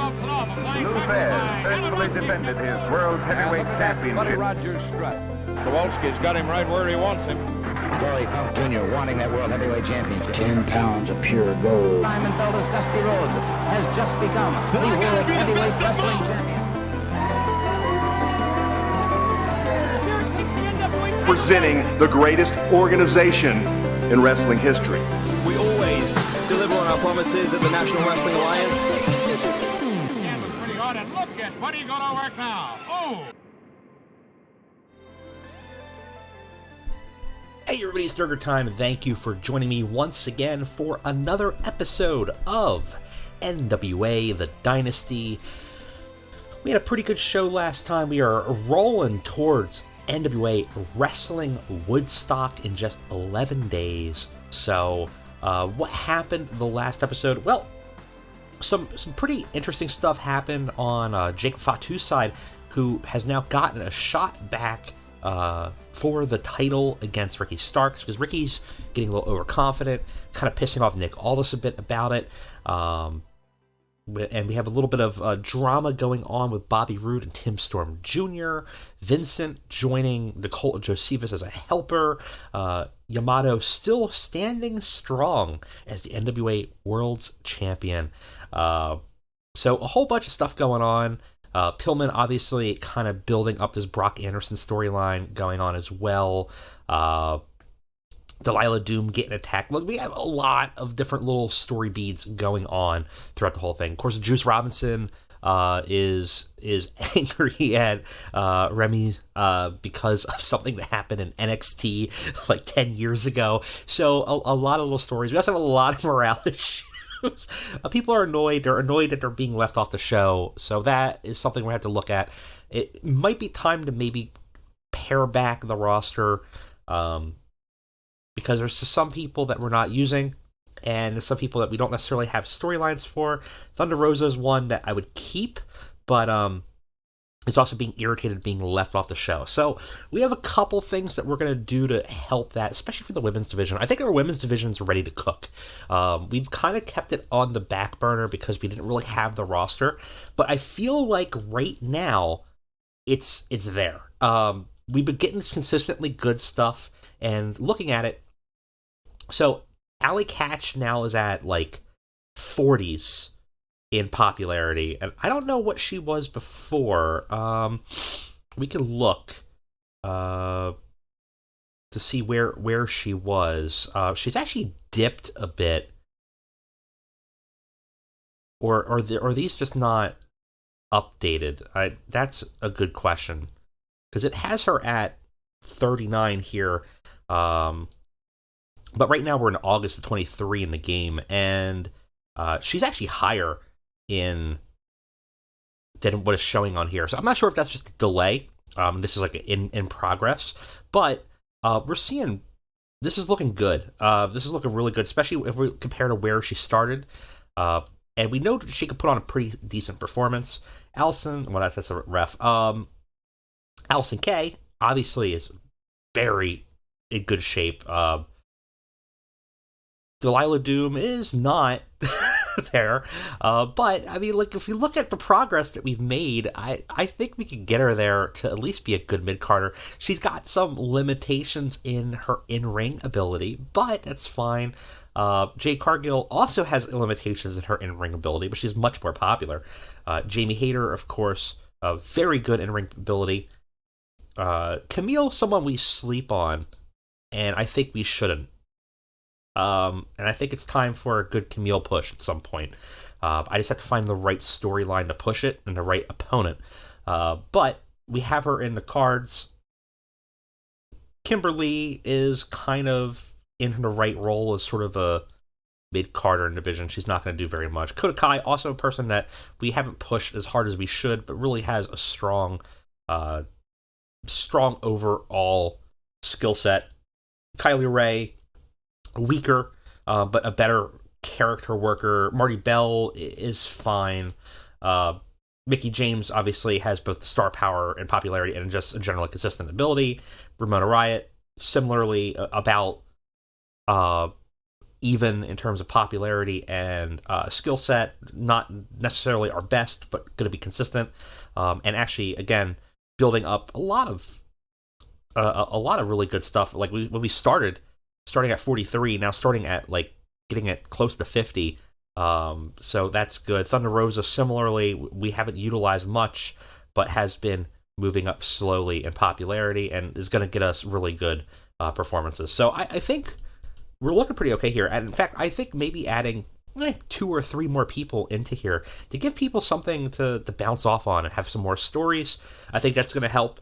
Lou Thesz successfully defended his World Heavyweight Championship. Rogers strut. Kowalski's got him right where he wants him. Dory Funk Jr. wanting that World Heavyweight Championship. 10 pounds of pure gold. Simon Felder's Dusty Rhodes has just become the World Heavyweight Wrestling Champion. Presenting the greatest organization in wrestling history. We always deliver on our promises at the National Wrestling Alliance. Yeah, but pretty hard, and look at what are you going to work now? Oh! Hey everybody, it's Durger time, and thank you for joining me once again for another episode of NWA, the Dynasty. We had a pretty good show last time. We are rolling towards NWA Wrestling Woodstock in just 11 days. So, what happened the last episode? Well, some pretty interesting stuff happened on Jacob Fatu's side, who has now gotten a shot back for the title against Ricky Starks, because Ricky's getting a little overconfident, kind of pissing off Nick Aldis a bit about it. And we have a little bit of drama going on with Bobby Roode and Tim Storm Jr., Vincent joining the Cult of Josephus as a helper, Yamato still standing strong as the NWA World's Champion. So a whole bunch of stuff going on. Pillman obviously kind of building up this Brock Anderson storyline going on as well. Delilah Doom getting attacked. Look, we have a lot of different little story beats going on throughout the whole thing. Of course, Juice Robinson is angry at Remy because of something that happened in NXT like 10 years ago. So a lot of little stories. We also have a lot of morale issues. People are annoyed. They're annoyed that they're being left off the show. So that is something we have to look at. It might be time to maybe pare back the roster, because there's just some people that we're not using, and there's some people that we don't necessarily have storylines for. Thunder Rosa is one that I would keep, but it's also being irritated being left off the show. So we have a couple things that we're going to do to help that, especially for the women's division. I think our women's division is ready to cook. We've kind of kept it on the back burner because we didn't really have the roster, but I feel like right now it's there. We've been getting consistently good stuff, and looking at it, so Allie Katch now is at like 40s in popularity, and I don't know what she was before. We can look to see where she was. She's actually dipped a bit, or are these just not updated? That's a good question, because it has her at 39 here. But right now we're in August of 23 in the game, and she's actually higher than what is showing on here. So I'm not sure if that's just a delay. This is like in progress, but we're seeing this is looking good. This is looking really good, especially if we compare to where she started. And we know she could put on a pretty decent performance. Allison, well, that's a ref. Allison Kay obviously is very in good shape. Delilah Doom is not there, but I mean, like, if you look at the progress that we've made, I think we can get her there to at least be a good mid-carder. She's got some limitations in her in-ring ability, but that's fine. Jade Cargill also has limitations in her in-ring ability, but she's much more popular. Jamie Hayter, of course, very good in-ring ability. Camille, someone we sleep on, and I think we shouldn't. And I think it's time for a good Camille push at some point. I just have to find the right storyline to push it and the right opponent. But we have her in the cards. Kimberly is kind of in the right role as sort of a mid-carder in division. She's not going to do very much. Kota Kai, also a person that we haven't pushed as hard as we should, but really has a strong overall skill set. Kylie Ray, weaker, but a better character worker. Marty Bell is fine. Mickie James obviously has both the star power and popularity and just a generally consistent ability. Ramona Riot, similarly, about even in terms of popularity and skill set. Not necessarily our best, but going to be consistent. And actually, again, building up a lot of really good stuff. Like when we starting at 43, now starting at like getting it close to 50. So that's good. Thunder Rosa, similarly, we haven't utilized much, but has been moving up slowly in popularity and is going to get us really good performances. So I think we're looking pretty okay here. And in fact, I think maybe adding 2 or 3 more people into here to give people something to bounce off on and have some more stories. I think that's going to help.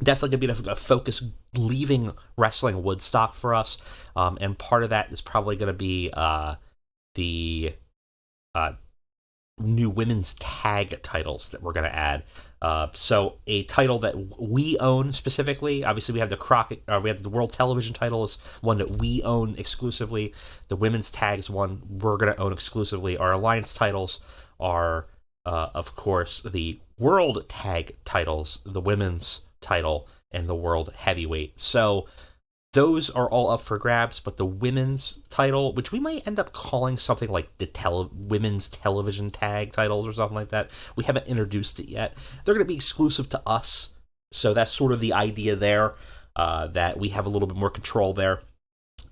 Definitely going to be a focus leaving Wrestling Woodstock for us. And part of that is probably going to be the new women's tag titles that we're going to add. So a title that we own specifically. Obviously, we have we have the World Television title is one that we own exclusively. The women's tag is one we're going to own exclusively. Our alliance titles are, of course, the World Tag titles, the women's title, and the World Heavyweight. So those are all up for grabs, but the women's title, which we might end up calling something like the women's television tag titles or something like that, we haven't introduced it yet. They're going to be exclusive to us, so that's sort of the idea there, that we have a little bit more control there.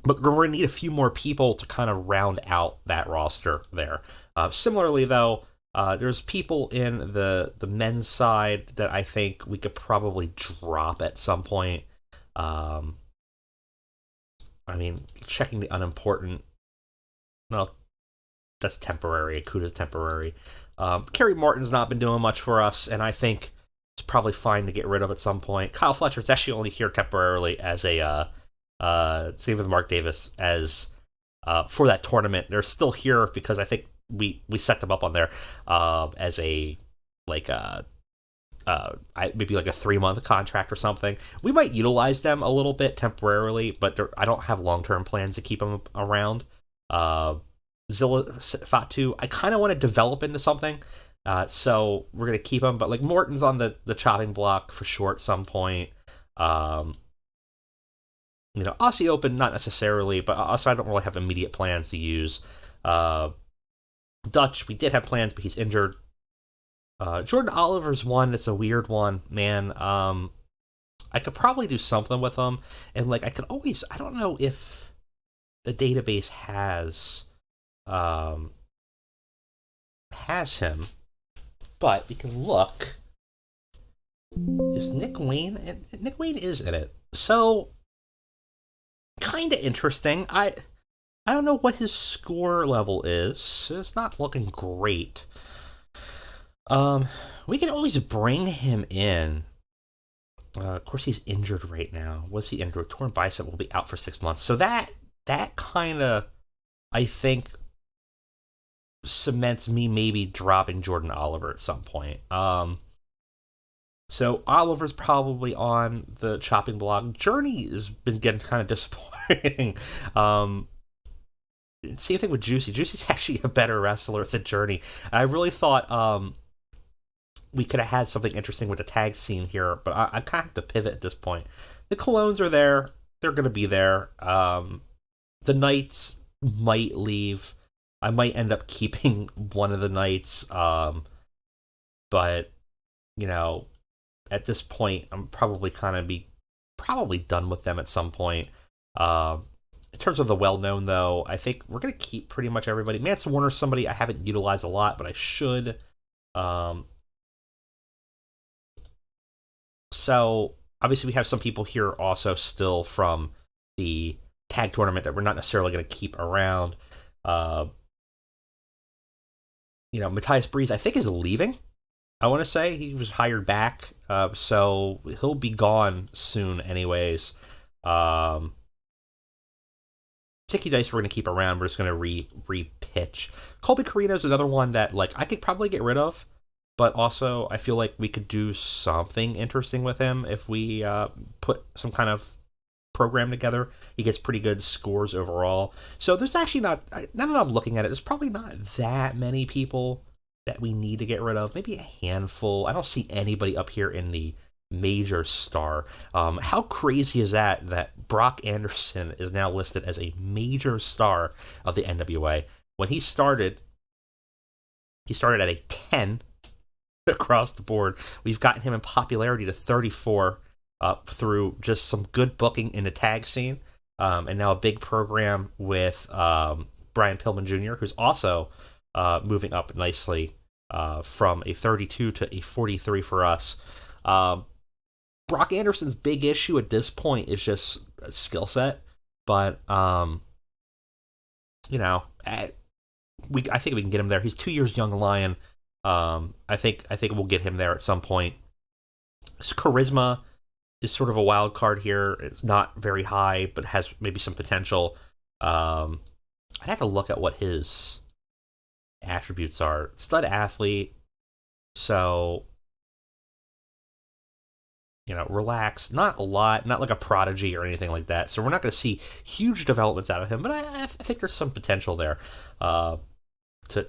But we're going to need a few more people to kind of round out that roster there. Similarly, though, there's people in the men's side that I think we could probably drop at some point. I mean, checking the unimportant, well, that's temporary. Akuda's temporary. Kerry Martin's not been doing much for us, and I think it's probably fine to get rid of at some point. Kyle Fletcher's actually only here temporarily as a, same with Mark Davis, as for that tournament. They're still here because I think we set them up on there as a, like, maybe like a 3-month contract or something. We might utilize them a little bit temporarily, but I don't have long-term plans to keep them around. Zilla Fatu, I kind of want to develop into something, so we're going to keep them. But like Morton's on the chopping block for sure at some point. Aussie Open, not necessarily, but also I don't really have immediate plans to use. Dutch, we did have plans, but he's injured. Jordan Oliver's one that's a weird one, man. I could probably do something with him, and like I don't know if the database has him, but we can look. Is Nick Wayne? Nick Wayne is in it, so kind of interesting. I don't know what his score level is. It's not looking great. We can always bring him in. Of course, he's injured right now. Was he injured? Torn bicep, will be out for 6 months. So that kind of, I think, cements me maybe dropping Jordan Oliver at some point. So Oliver's probably on the chopping block. Journey has been getting kind of disappointing. Same thing with Juicy. Juicy's actually a better wrestler than Journey. I really thought we could have had something interesting with the tag scene here, but I kind of have to pivot at this point. The Colognes are there. They're going to be there. The Knights might leave. I might end up keeping one of the Knights. But, at this point, I'm probably probably done with them at some point. In terms of the well-known, though, I think we're going to keep pretty much everybody. Mance Warner's somebody I haven't utilized a lot, but I should. So, obviously, we have some people here also still from the tag tournament that we're not necessarily going to keep around. Matthias Breeze, I think, is leaving. I want to say he was hired back, so he'll be gone soon anyways. Tiki Dice we're going to keep around. We're just going to re-pitch. Colby Carino's another one that I could probably get rid of, but also I feel like we could do something interesting with him if we put some kind of program together. He gets pretty good scores overall. So there's actually now that I'm looking at it, there's probably not that many people that we need to get rid of. Maybe a handful. I don't see anybody up here in the major star. How crazy is that Brock Anderson is now listed as a major star of the NWA? When he started at a 10 across the board. We've gotten him in popularity to 34 through just some good booking in the tag scene, and now a big program with Brian Pillman Jr., who's also moving up nicely from a 32 to a 43 for us. Brock Anderson's big issue at this point is just a skill set, but I think we can get him there. He's 2 years young lion. I think we'll get him there at some point. His charisma is sort of a wild card here. It's not very high, but has maybe some potential. I'd have to look at what his attributes are. Stud athlete, so relax. Not a lot, not like a prodigy or anything like that. So we're not going to see huge developments out of him, but I think there's some potential there to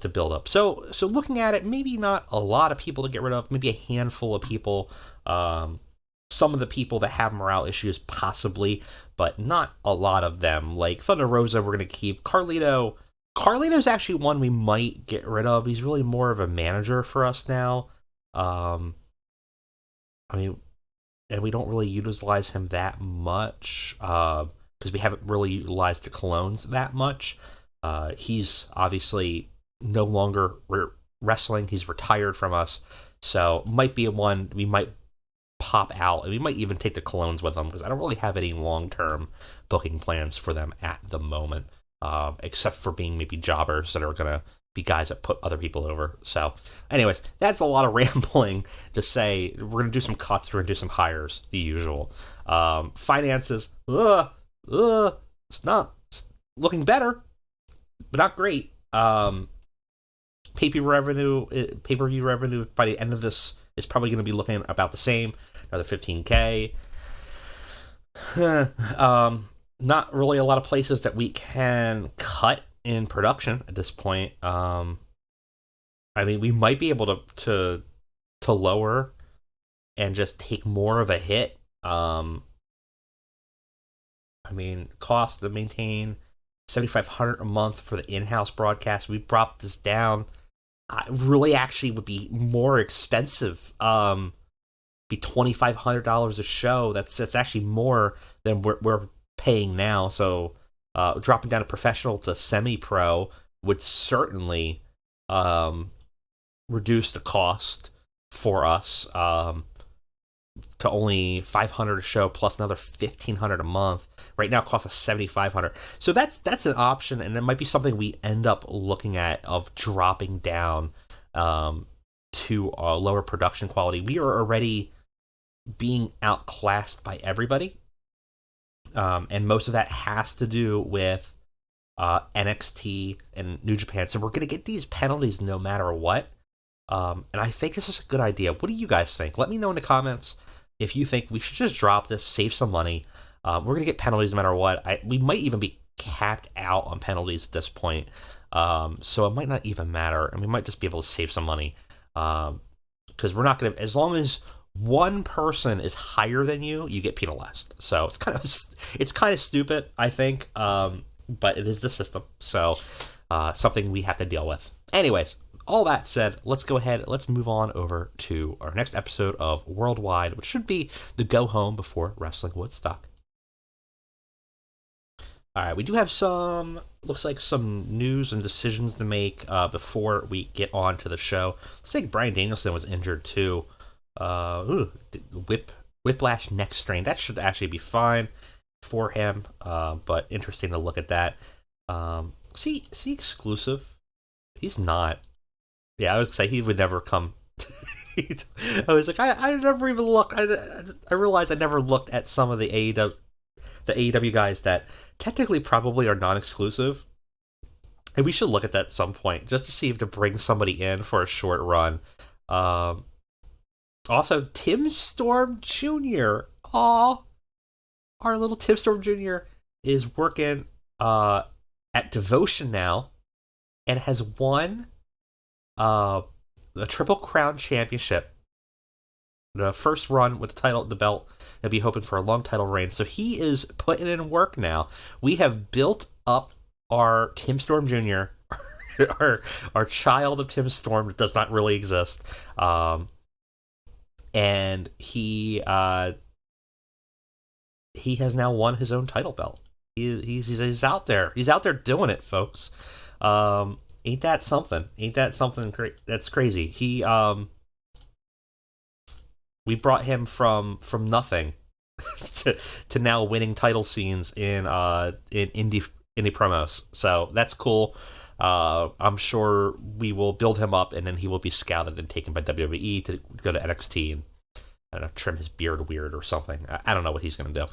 build up. So looking at it, maybe not a lot of people to get rid of, maybe a handful of people. Some of the people that have morale issues, possibly, but not a lot of them. Like Thunder Rosa, we're going to keep. Carlito's actually one we might get rid of. He's really more of a manager for us now. And we don't really utilize him that much because we haven't really utilized the clones that much. He's obviously no longer wrestling. He's retired from us, so might be a one we might pop out, and we might even take the clones with them because I don't really have any long-term booking plans for them at the moment, except for being maybe jobbers that are going to be guys that put other people over. So anyways, that's a lot of rambling to say we're going to do some cuts, we're going to do some hires, the usual. Finances, it's looking better, but not great. Pay-per-view revenue by the end of this is probably going to be looking about the same, another $15K. Not really a lot of places that we can cut in production at this point. We might be able to lower and just take more of a hit. Cost to maintain $7,500 a month for the in-house broadcast. We dropped this down. Really, actually, would be more expensive. Be $2,500 a show. That's actually more than we're paying now. So dropping down a professional to semi-pro would certainly reduce the cost for us to only $500 a show plus another $1,500 a month. Right now, it costs us $7,500. So that's an option, and it might be something we end up looking at of dropping down to a lower production quality. We are already being outclassed by everybody, and most of that has to do with NXT and New Japan. So we're going to get these penalties no matter what. And I think this is a good idea. What do you guys think? Let me know in the comments if you think we should just drop this, save some money. We're going to get penalties no matter what. We might even be capped out on penalties at this point. So it might not even matter. And we might just be able to save some money. Because we're not going to, as long as one person is higher than you, you get penalized. So it's kind of stupid, I think. But it is the system. So something we have to deal with. Anyways, all that said, let's go ahead. Let's move on over to our next episode of Worldwide, which should be the go home before Wrestling Woodstock. All right, we do have some news and decisions to make before we get on to the show. Looks like Bryan Danielson was injured too. Whiplash neck strain. That should actually be fine for him, but interesting to look at that. Is he exclusive? He's not. Yeah, I was going to say he would never come. I was like, I never even looked. I realized I never looked at some of the AEW guys that technically probably are non-exclusive. And we should look at that at some point, just to see if to bring somebody in for a short run. Also, Tim Storm Jr. Aw, our little Tim Storm Jr. is working at Devotion now and has won the Triple Crown Championship the first run with the title, the belt. They'll be hoping for a long title reign. So he is putting in work now. We have built up our Tim Storm Jr., our child of Tim Storm that does not really exist. And he has now won his own title belt. He's out there. He's out there doing it, folks. Ain't that something? Ain't that something? That's crazy. We brought him from nothing to now winning title scenes in indie promos. So that's cool. I'm sure we will build him up, and then he will be scouted and taken by WWE to go to NXT and, I don't know, trim his beard weird or something. I don't know what he's going to do.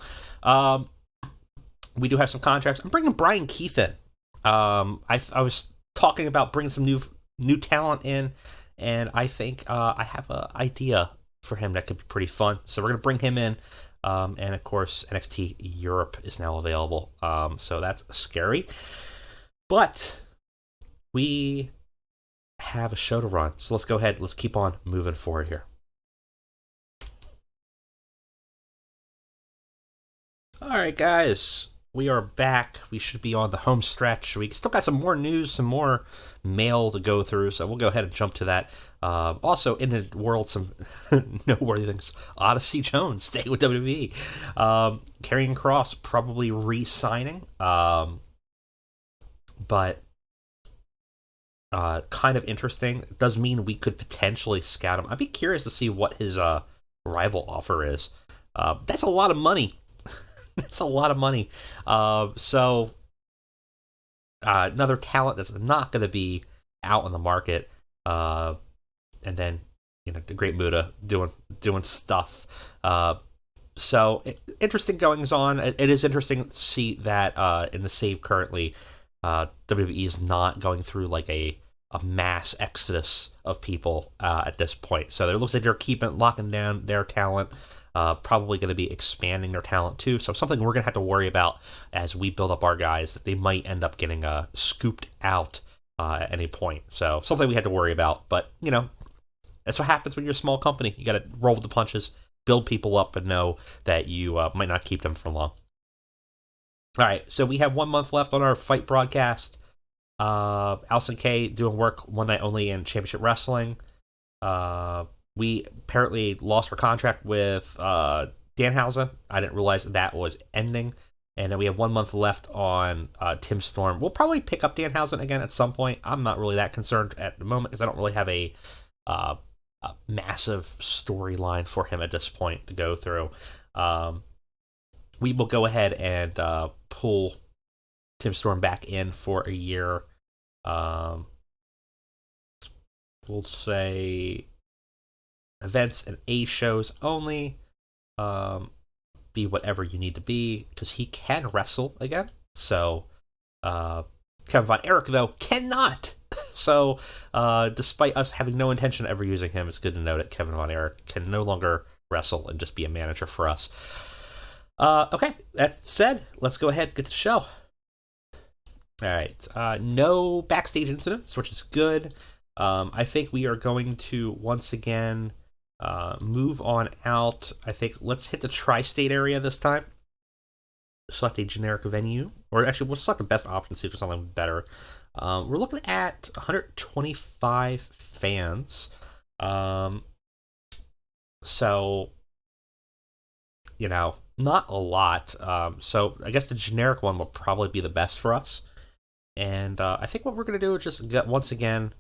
We do have some contracts. I'm bringing Bryan Keith in. I was talking about bringing some new talent in, and I think I have an idea for him that could be pretty fun. So we're going to bring him in. And of course, NXT Europe is now available. So that's scary. But we have a show to run. So let's go ahead. Let's keep on moving forward here. All right, guys. We are back. We should be on the home stretch. We still got some more news, some more mail to go through, so we'll go ahead and jump to that. Also, in the world, some noteworthy things. Odyssey Jones staying with WWE. Karrion Kross probably re-signing, but kind of interesting. It does mean we could potentially scout him. I'd be curious to see what his rival offer is. That's a lot of money. That's a lot of money. So another talent that's not going to be out on the market. And then, the Great Muta doing stuff. So interesting goings on. It is interesting to see that in the save currently, WWE is not going through like a mass exodus of people at this point. So it looks like they're locking down their talent. Probably going to be expanding their talent too. So something we're going to have to worry about as we build up our guys, that they might end up getting scooped out at any point. So something we had to worry about. But, that's what happens when you're a small company. You got to roll with the punches, build people up, and know that you might not keep them for long. All right, so we have 1 month left on our fight broadcast. Allysin Kay doing work one night only in Championship Wrestling. We apparently lost our contract with Danhausen. I didn't realize that was ending. And then we have 1 month left on Tim Storm. We'll probably pick up Danhausen again at some point. I'm not really that concerned at the moment because I don't really have a massive storyline for him at this point to go through. We will go ahead and pull Tim Storm back in for a year. We'll say events and A shows only. Be whatever you need to be, because he can wrestle again. So Kevin Von Erich, though, cannot. So despite us having no intention of ever using him, it's good to know that Kevin Von Erich can no longer wrestle and just be a manager for us. Okay, that said, let's go ahead and get to the show. All right, no backstage incidents, which is good. I think we are going to once again move on out. I think let's hit the tri-state area this time. Select a generic venue, or actually we'll select the best option, see if there's something better. We're looking at 125 fans. So, not a lot. So I guess the generic one will probably be the best for us. And I think what we're going to do is just once again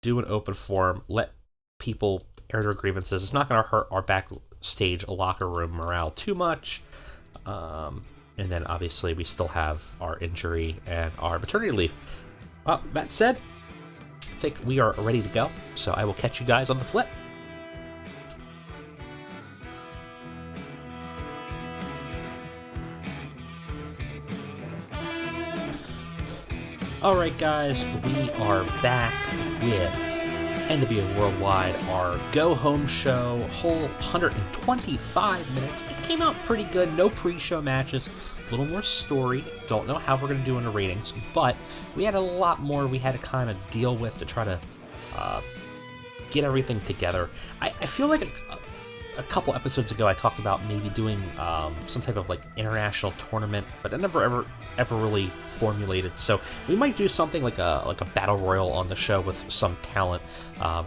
do an open forum, let people air their grievances. It's not going to hurt our backstage locker room morale too much. And then obviously we still have our injury and our maternity leave. Well, that said, I think we are ready to go. So I will catch you guys on the flip. Alright guys, we are back with NWA Worldwide, our go-home show, whole 125 minutes. It came out pretty good, no pre-show matches, a little more story. Don't know how we're going to do in the ratings, but we had a lot more we had to kind of deal with to try to get everything together. I feel like a couple episodes ago, I talked about maybe doing some type of like international tournament, but it never ever really formulated. So we might do something like a battle royal on the show with some talent.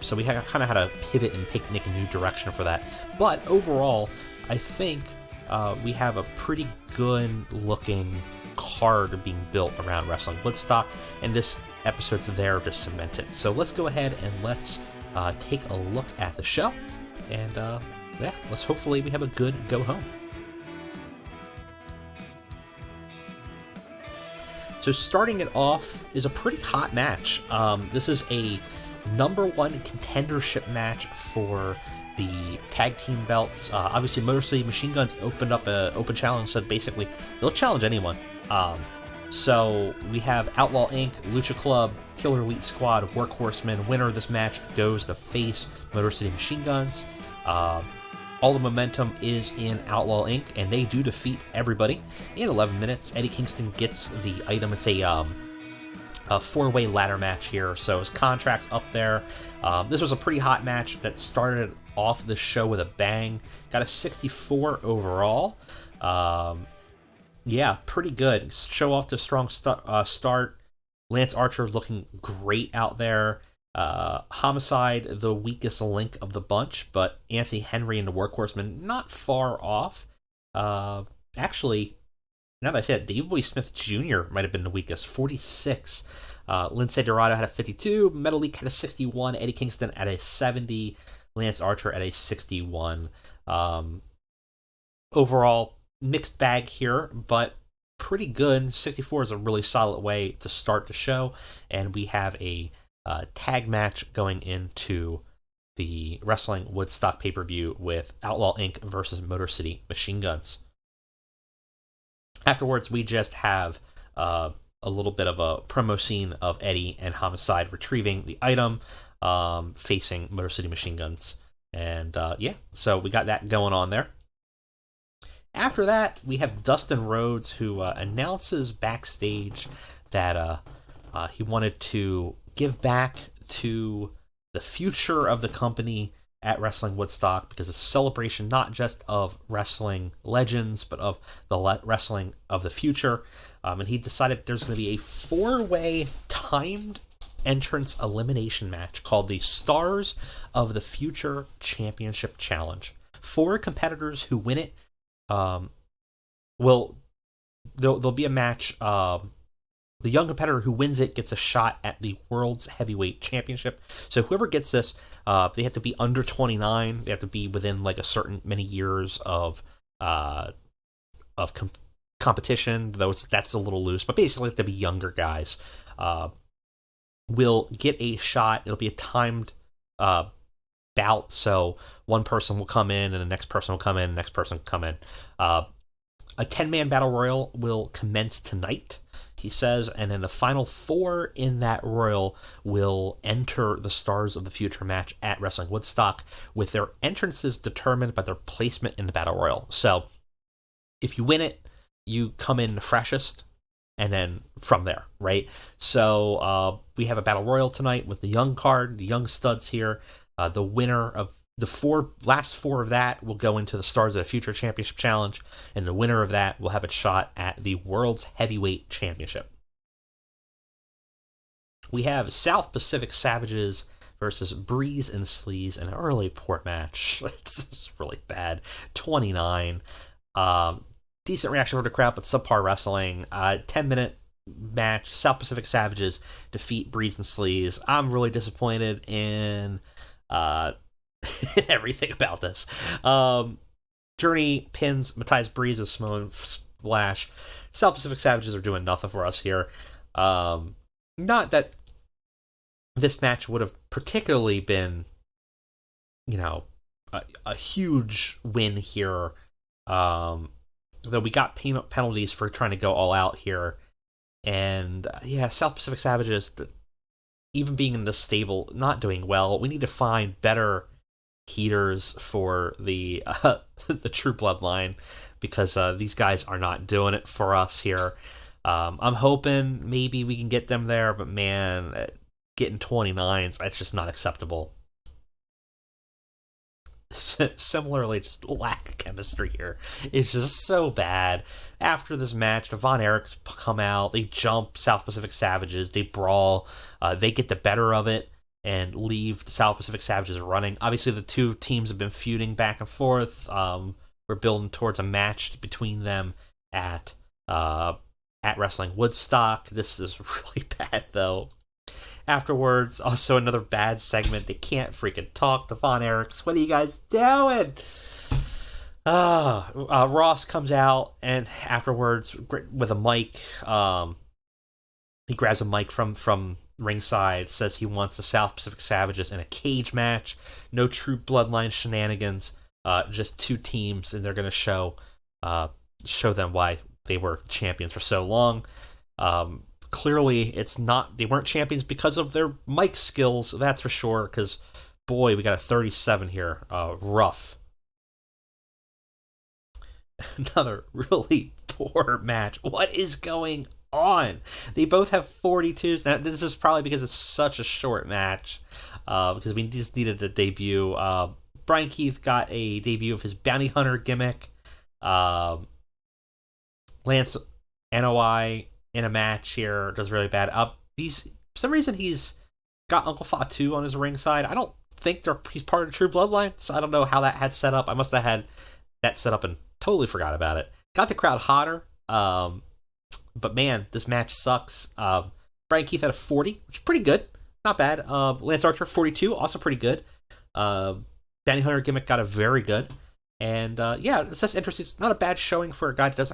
So we kind of had to pivot and make a new direction for that. But overall, I think we have a pretty good looking card being built around Wrestling Woodstock, and this episode's there to cement it. So let's go ahead and let's take a look at the show, and let's hopefully we have a good go home. So starting it off is a pretty hot match. This is a #1 contendership match for the tag team belts. Obviously, Motor City Machine Guns opened up an open challenge, so basically they'll challenge anyone. So we have Outlaw Inc., Lucha Club, Killer Elite Squad, Workhorsemen. Winner of this match goes to face Motor City Machine Guns. All the momentum is in Outlaw Inc., and they do defeat everybody in 11 minutes. Eddie Kingston gets the item. It's a four-way ladder match here, so his contract's up there. This was a pretty hot match that started off the show with a bang. Got a 64 overall. Yeah, pretty good. Show off to a strong start. Lance Archer looking great out there. Homicide, the weakest link of the bunch, but Anthony Henry and the Workhorsemen not far off. Actually, now that I say it, Dave Boy Smith Jr. might have been the weakest, 46. Lindsay Dorado had a 52. Metalik had a 61. Eddie Kingston at a 70. Lance Archer at a 61. Overall, mixed bag here, but pretty good. 64 is a really solid way to start the show, and we have a tag match going into the Wrestling Woodstock pay-per-view with Outlaw Inc. versus Motor City Machine Guns. Afterwards, we just have a little bit of a promo scene of Eddie and Homicide retrieving the item, facing Motor City Machine Guns. And so we got that going on there. After that, we have Dustin Rhodes, who announces backstage that he wanted to give back to the future of the company at Wrestling Woodstock, because it's a celebration not just of wrestling legends, but of the wrestling of the future. And he decided there's going to be a 4-way timed entrance elimination match called the Stars of the Future Championship Challenge. 4 competitors who win it there'll be a match. The young competitor who wins it gets a shot at the World's Heavyweight Championship. So whoever gets this, they have to be under 29. They have to be within like a certain many years of competition. Though that's a little loose, but basically they have to be younger guys. Will get a shot. It'll be a timed bout, so one person will come in and the next person will come in, the next person will come in. A 10-man battle royal will commence tonight, he says, and then the final 4 in that royal will enter the Stars of the Future match at Wrestling Woodstock, with their entrances determined by their placement in the battle royal. So if you win it, you come in the freshest, and then from there, right? So we have a battle royal tonight with the young card, the young studs here. The winner of the last four of that will go into the Stars of the Future Championship Challenge, and the winner of that will have a shot at the World's Heavyweight Championship. We have South Pacific Savages versus Breeze and Sleaze in an early port match. It's really bad. 29. Decent reaction from the crowd, but subpar wrestling. 10-minute match. South Pacific Savages defeat Breeze and Sleaze. I'm really disappointed in everything about this. Journey pins Matthias Breeze with Samoan Splash. South Pacific Savages are doing nothing for us here. Not that this match would have particularly been, a huge win here. Though we got penalties for trying to go all out here. And South Pacific Savages, even being in this stable, not doing well. We need to find better heaters for the True Bloodline, because these guys are not doing it for us here. I'm hoping maybe we can get them there, but man, getting 29s, that's just not acceptable. similarly, just lack of chemistry here. It's just so bad. After this match, the Von Erichs come out, they jump South Pacific Savages, they brawl, they get the better of it, and leave the South Pacific Savages running. Obviously, the two teams have been feuding back and forth. We're building towards a match between them at Wrestling Woodstock. This is really bad, though. Afterwards, also another bad segment. They can't freaking talk. The Von Erichs, what are you guys doing? Ross comes out, and afterwards, with a mic, he grabs a mic from ringside, says he wants the South Pacific Savages in a cage match. No true bloodline shenanigans, just two teams, and they're going to show them why they were champions for so long. Clearly, they weren't champions because of their mic skills, that's for sure, because, boy, we got a 37 here. Rough. Another really poor match. What is going on? They both have 42s. Now, this is probably because it's such a short match, because we just needed a debut. Bryan Keith got a debut of his Bounty Hunter gimmick. Lance NOI in a match here does really bad. For some reason he's got Uncle Fatu on his ringside. I don't think he's part of True Bloodline, so I don't know how that had set up. I must have had that set up and totally forgot about it. Got the crowd hotter, but man, this match sucks. Bryan Keith had a 40, which is pretty good, not bad. Lance Archer 42, also pretty good. Bounty Hunter gimmick got a very good. And it's just interesting. It's not a bad showing for a guy that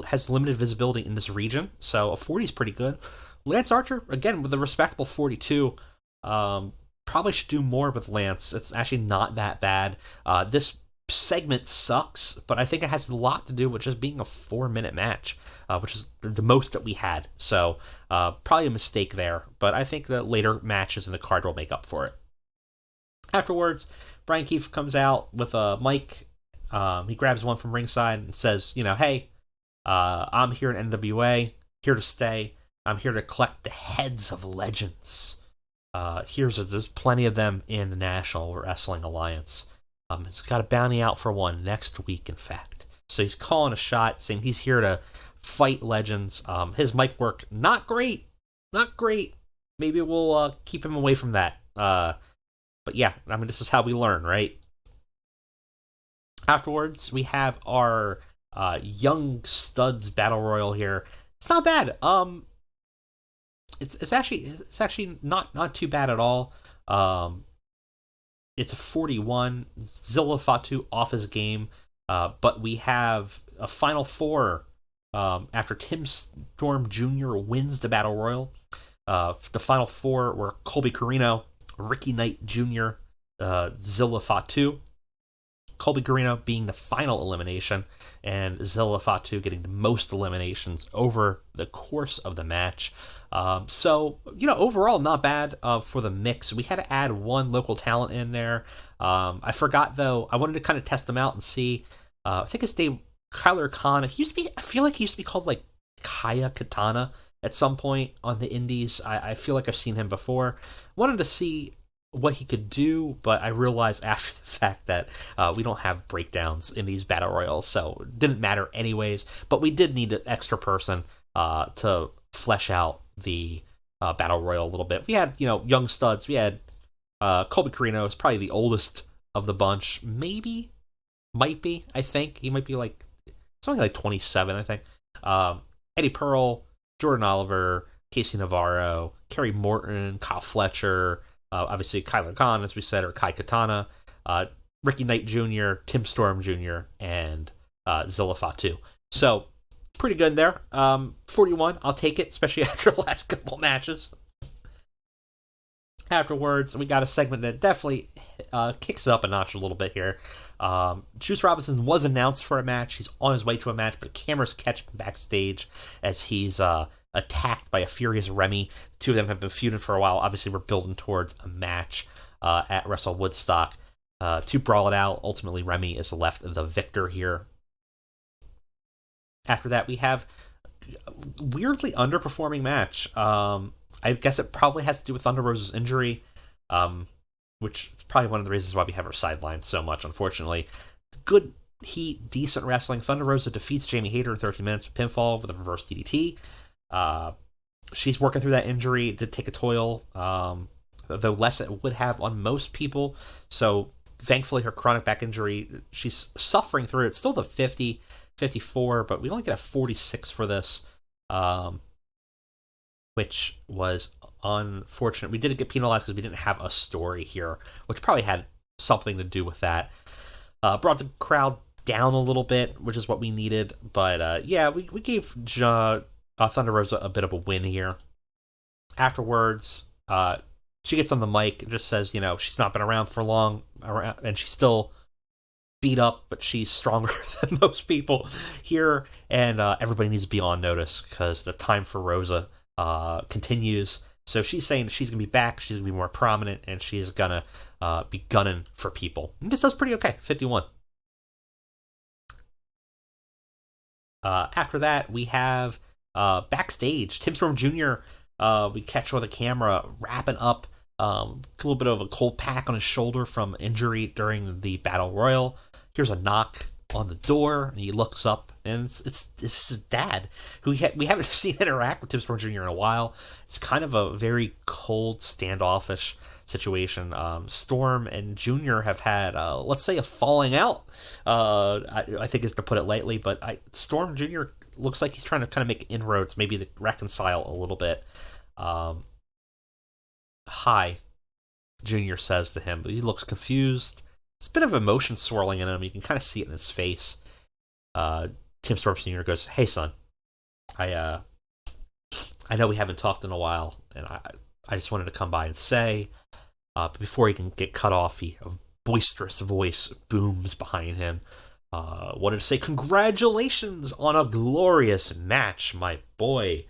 has limited visibility in this region. So a 40 is pretty good. Lance Archer, again, with a respectable 42, probably should do more with Lance. It's actually not that bad. This segment sucks, but I think it has a lot to do with just being a 4-minute match, which is the most that we had. So probably a mistake there, but I think the later matches in the card will make up for it. Afterwards, Bryan Keith comes out with a mic. He grabs one from ringside and says, hey, I'm here in NWA, here to stay. I'm here to collect the heads of legends. There's plenty of them in the National Wrestling Alliance. He's got a bounty out for one next week, in fact. So he's calling a shot, saying he's here to fight legends. His mic work, not great. Maybe we'll keep him away from that. But yeah, this is how we learn, right? Afterwards, we have our Young Studs Battle Royal here. It's not bad. It's actually not too bad at all. It's a 41. Zilla Fatu off his game, but we have a Final Four after Tim Storm Jr. wins the Battle Royal. The Final Four were Colby Carino, Ricky Knight Jr., Zilla Fatu. Colby Carino being the final elimination, and Zilla Fatu getting the most eliminations over the course of the match. So, overall, not bad for the mix. We had to add one local talent in there. I forgot, though, I wanted to kind of test him out and see. I think his name, Kyler Khan. I feel like he used to be called, like, Kaya Katana at some point on the indies. I feel like I've seen him before. Wanted to see what he could do, but I realized after the fact that we don't have breakdowns in these battle royals, so it didn't matter anyways. But we did need an extra person to flesh out the battle royal a little bit. We had, young studs. We had Colby Carino is probably the oldest of the bunch. Might be. I think he might be something like 27. I think Eddie Pearl, Jordan Oliver, Casey Navarro, Kerry Morton, Kyle Fletcher. Obviously, Kyler Khan, as we said, or Kai Katana, Ricky Knight Jr., Tim Storm Jr., and Zilla Fatu. So, pretty good there. 41, I'll take it, especially after the last couple matches. Afterwards, we got a segment that definitely kicks it up a notch a little bit here. Juice Robinson was announced for a match. He's on his way to a match, but cameras catch him backstage as he's attacked by a furious Remy. The two of them have been feuding for a while. Obviously, we're building towards a match at Wrestle Woodstock to brawl it out. Ultimately, Remy is left the victor here. After that, we have a weirdly underperforming match. I guess it probably has to do with Thunder Rosa's injury. which is probably one of the reasons why we have her sidelined so much, unfortunately. Good heat, decent wrestling. Thunder Rosa defeats Jamie Hayter in 13 minutes with pinfall with a reverse DDT. She's working through that injury. It did take a toll, though less it would have on most people. So thankfully her chronic back injury, she's suffering through it. It's still the 50, 54, but we only get a 46 for this, which was unfortunate. We did get penalized because we didn't have a story here, which probably had something to do with that. Brought the crowd down a little bit, which is what we needed. But we gave Thunder Rosa a bit of a win here. Afterwards, she gets on the mic and just says, she's not been around for long, and she's still beat up, but she's stronger than most people here, and everybody needs to be on notice because the time for Rosa continues. So she's saying she's going to be back, she's going to be more prominent, and she's going to be gunning for people. And this does pretty okay, 51. After that, we have backstage, Tim Storm Jr., we catch with a camera wrapping up a little bit of a cold pack on his shoulder from injury during the Battle Royal. Here's a knock on the door, and he looks up, and it's his dad, who we haven't seen interact with Tim Storm Jr. in a while. It's kind of a very cold, standoffish situation. Storm and Jr. have had, let's say, a falling out, I think is to put it lightly, but Storm Jr. looks like he's trying to kind of make inroads, maybe to reconcile a little bit. Hi, Jr. says to him, but he looks confused. It's a bit of emotion swirling in him. You can kind of see it in his face. Tim Storm Sr. goes, "Hey, son, I know we haven't talked in a while, and I just wanted to come by and say," but before he can get cut off, a boisterous voice booms behind him. Wanted to say, "Congratulations on a glorious match, my boy."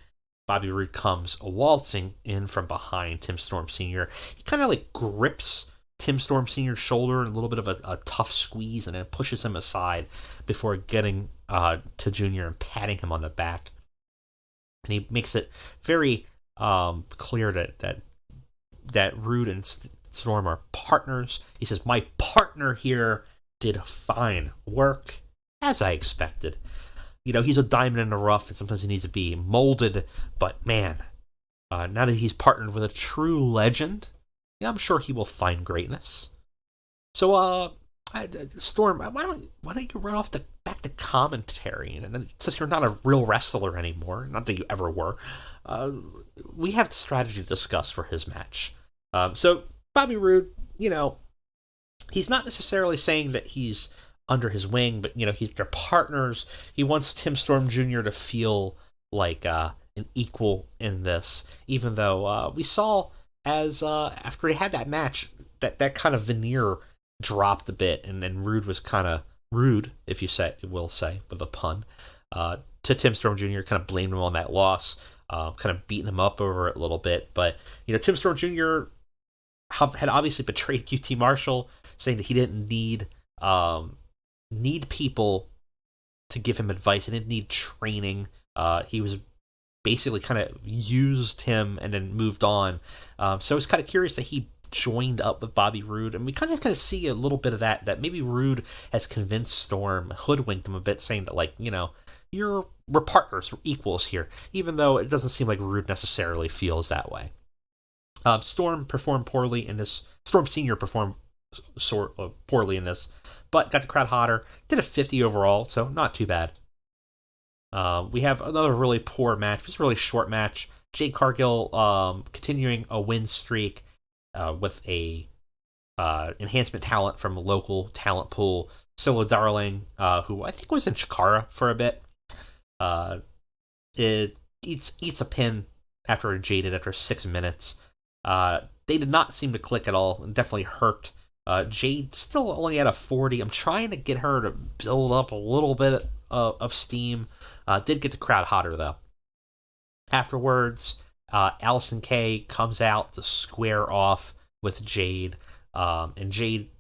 Bobby Roode comes waltzing in from behind Tim Storm Sr. He kind of grips Tim Storm Sr.'s shoulder in a little bit of a tough squeeze, and then pushes him aside before getting to Junior and patting him on the back. And he makes it very clear that Roode and Storm are partners. He says, "My partner here did fine work, as I expected." He's a diamond in the rough, and sometimes he needs to be molded. But man, now that he's partnered with a true legend, I'm sure he will find greatness. So, Storm, why don't you run off back to commentary? And since you're not a real wrestler anymore, not that you ever were, we have the strategy to discuss for his match. So Bobby Roode, he's not necessarily saying that he's under his wing, but they're partners. He wants Tim Storm Jr. to feel like an equal in this, even though we saw as after he had that match, that kind of veneer dropped a bit, and then Roode was kind of rude, if you will say with a pun, to Tim Storm Jr., kind of blamed him on that loss, kind of beating him up over it a little bit. But Tim Storm Jr. had obviously betrayed QT Marshall, saying that he didn't need people to give him advice. He didn't need training. He was basically kind of used him and then moved on. So I was kind of curious that he joined up with Bobby Roode, and we kind of see a little bit of that maybe Roode has convinced Storm, hoodwinked him a bit, saying that we're partners, we're equals here, even though it doesn't seem like Roode necessarily feels that way. Storm performed poorly in this. Storm Sr. performed poorly in this, but got the crowd hotter. Did a 50 overall, so not too bad. We have another really poor match. It was a really short match. Jade Cargill continuing a win streak with a enhancement talent from a local talent pool. Solo Darling, who I think was in Chikara for a bit. It eats a pin after Jaded after 6 minutes. They did not seem to click at all, and definitely hurt. Jade still only at a 40. I'm trying to get her to build up a little bit of steam. Did get the crowd hotter, though. Afterwards, Allison Kay comes out to square off with Jade, and Jade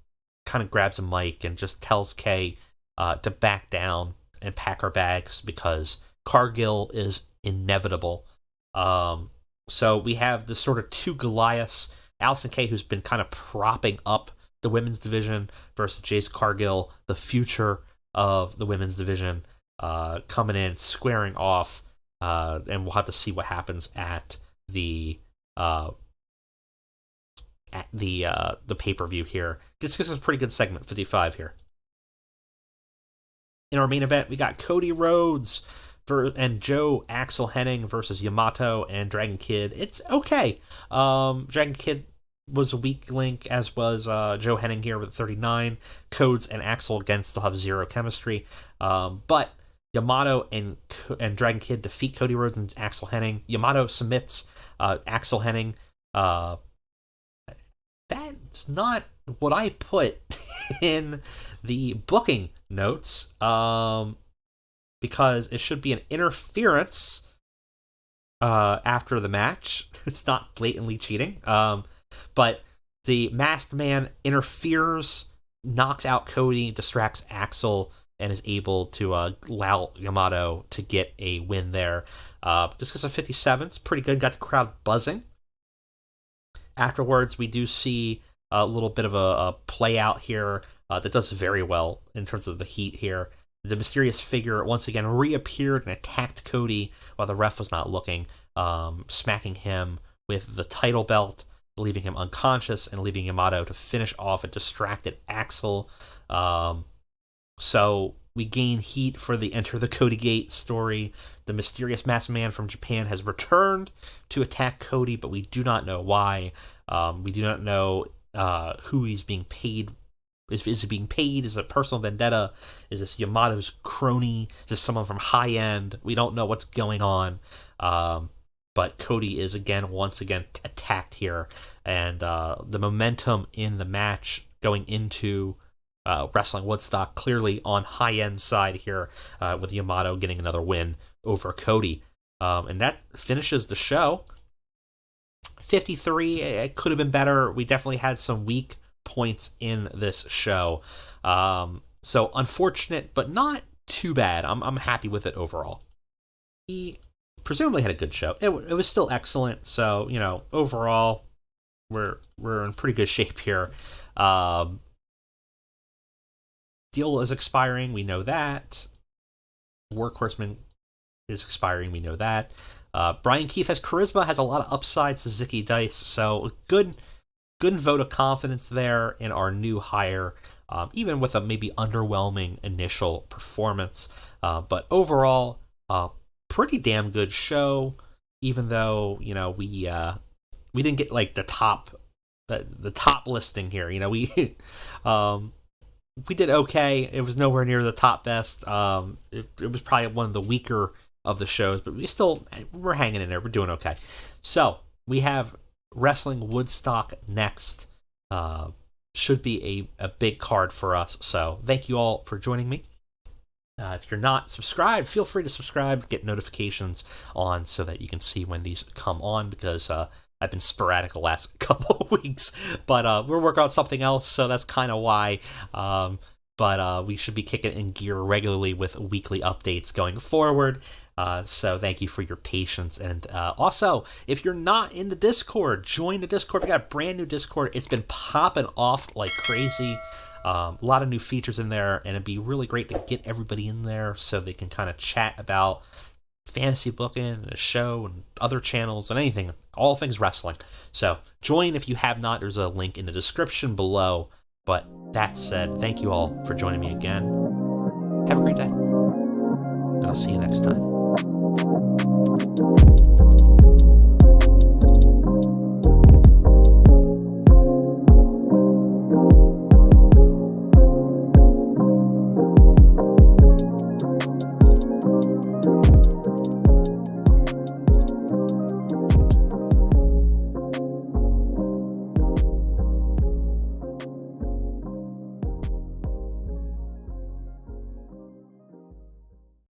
kind of grabs a mic and just tells Kay to back down and pack her bags because Cargill is inevitable. So we have this sort of two Goliaths Allison Kay, who's been kind of propping up the women's division, versus Jace Cargill, the future of the women's division, coming in, squaring off, and we'll have to see what happens at the pay-per-view here. This is a pretty good segment, 55 here. In our main event, we got Cody Rhodes and Joe Axel Henning versus Yamato and Dragon Kid. It's okay. Dragon Kid was a weak link, as was Joe Henning here with 39. Codes and Axel again still have zero chemistry. But Yamato and Dragon Kid defeat Cody Rhodes and Axel Henning. Yamato submits Axel Henning. That's not what I put in the booking notes, because it should be an interference after the match. It's not blatantly cheating, but the masked man interferes, knocks out Cody, distracts Axel, and is able to allow Yamato to get a win there. Just because of 57, it's pretty good. Got the crowd buzzing. Afterwards, we do see a little bit of a play out here that does very well in terms of the heat here. The mysterious figure once again reappeared and attacked Cody while the ref was not looking, smacking him with the title belt, leaving him unconscious, and leaving Yamato to finish off a distracted Axel. So we gain heat for the Enter the Cody Gate story. The mysterious masked man from Japan has returned to attack Cody, but we do not know why. We do not know who he's being paid. Is he being paid? Is it a personal vendetta? Is this Yamato's crony? Is this someone from High End? We don't know what's going on. But Cody is once again attacked here. And the momentum in the match going into Wrestling Woodstock clearly on High End side here, with Yamato getting another win over Cody. And that finishes the show. 53, it could have been better. We definitely had some weak points in this show. So unfortunate, but not too bad. I'm happy with it overall. He presumably had a good show. It was still excellent. So, overall, we're in pretty good shape here. Deal is expiring, we know that. Workhorseman is expiring, we know that. Bryan Keith has charisma, has a lot of upsides to Zicky Dice, so good vote of confidence there in our new hire, even with a maybe underwhelming initial performance. But overall, pretty damn good show, even though, we didn't get like the top listing here. We did okay. It was nowhere near the top best. It was probably one of the weaker of the shows, but we're hanging in there. We're doing okay. So we have Wrestling Woodstock next. Should be a big card for us. So thank you all for joining me. If you're not subscribed, feel free to subscribe, get notifications on so that you can see when these come on, because I've been sporadic the last couple of weeks, but we're working on something else, so that's kind of why. But we should be kicking in gear regularly with weekly updates going forward. So thank you for your patience. And also, if you're not in the Discord, join the Discord. We got a brand new Discord. It's been popping off like crazy. A lot of new features in there, and it'd be really great to get everybody in there so they can kind of chat about fantasy booking and the show and other channels and anything, all things wrestling. So join if you have not. There's a link in the description below. But that said, thank you all for joining me again. Have a great day, and I'll see you next time.